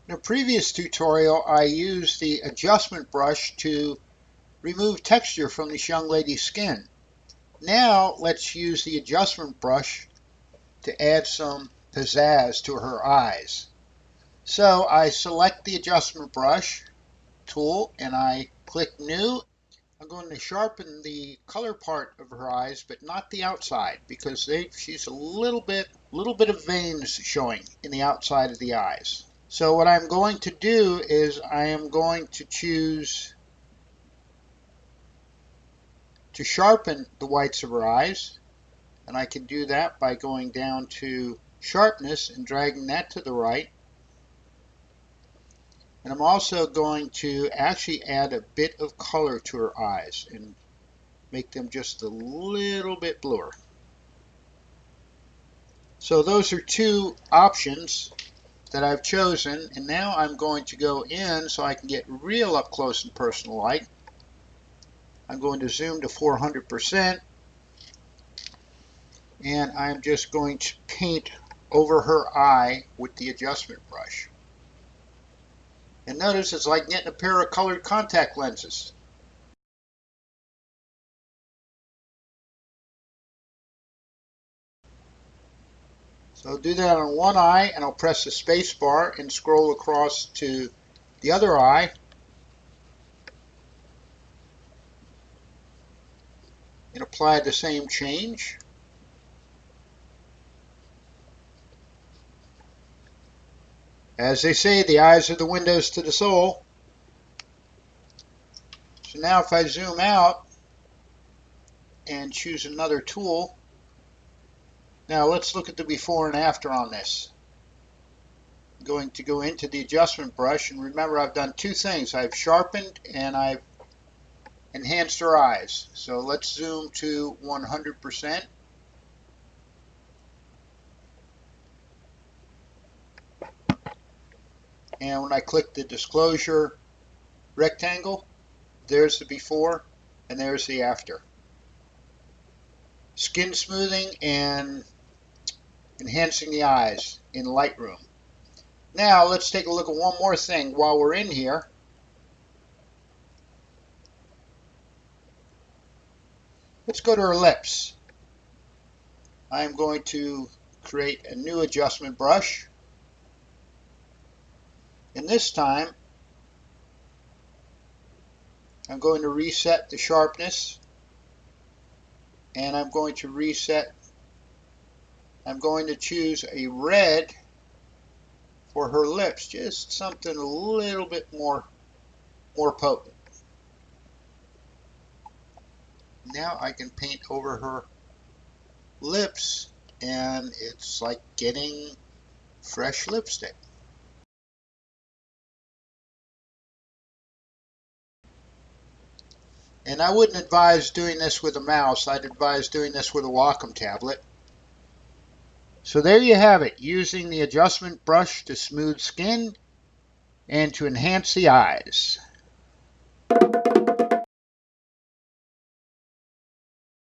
In a previous tutorial, I used the adjustment brush to remove texture from this young lady's skin. Now let's use the adjustment brush to add some pizzazz to her eyes. So I select the adjustment brush tool and I click New. I'm going to sharpen the color part of her eyes, but not the outside, because she's a little bit of veins showing in the outside of the eyes. So what I'm going to do is I am going to choose to sharpen the whites of her eyes, and I can do that by going down to sharpness and dragging that to the right. And I'm also going to actually add a bit of color to her eyes and make them just a little bit bluer. So those are two options that I've chosen, and now I'm going to go in so I can get real up close and personal like. I'm going to zoom to 400%, and I'm just going to paint over her eye with the adjustment brush. And notice it's like getting a pair of colored contact lenses. So I'll do that on one eye, and I'll press the space bar and scroll across to the other eye. And apply the same change. As they say, the eyes are the windows to the soul. So now if I zoom out and choose another tool, now let's look at the before and after on this. I'm going to go into the adjustment brush, and remember I've done two things. I've sharpened and I've enhanced her eyes. So let's zoom to 100%. And when I click the disclosure rectangle, there's the before and there's the after. Skin smoothing and enhancing the eyes in Lightroom. Now let's take a look at one more thing while we're in here. Let's go to her lips. I'm going to create a new adjustment brush. And this time I'm going to reset the sharpness, and I'm going to choose a red for her lips, just something a little bit more potent. Now I can paint over her lips, and it's like getting fresh lipstick. And I wouldn't advise doing this with a mouse. I'd advise doing this with a Wacom tablet. So there you have it, using the adjustment brush to smooth skin and to enhance the eyes.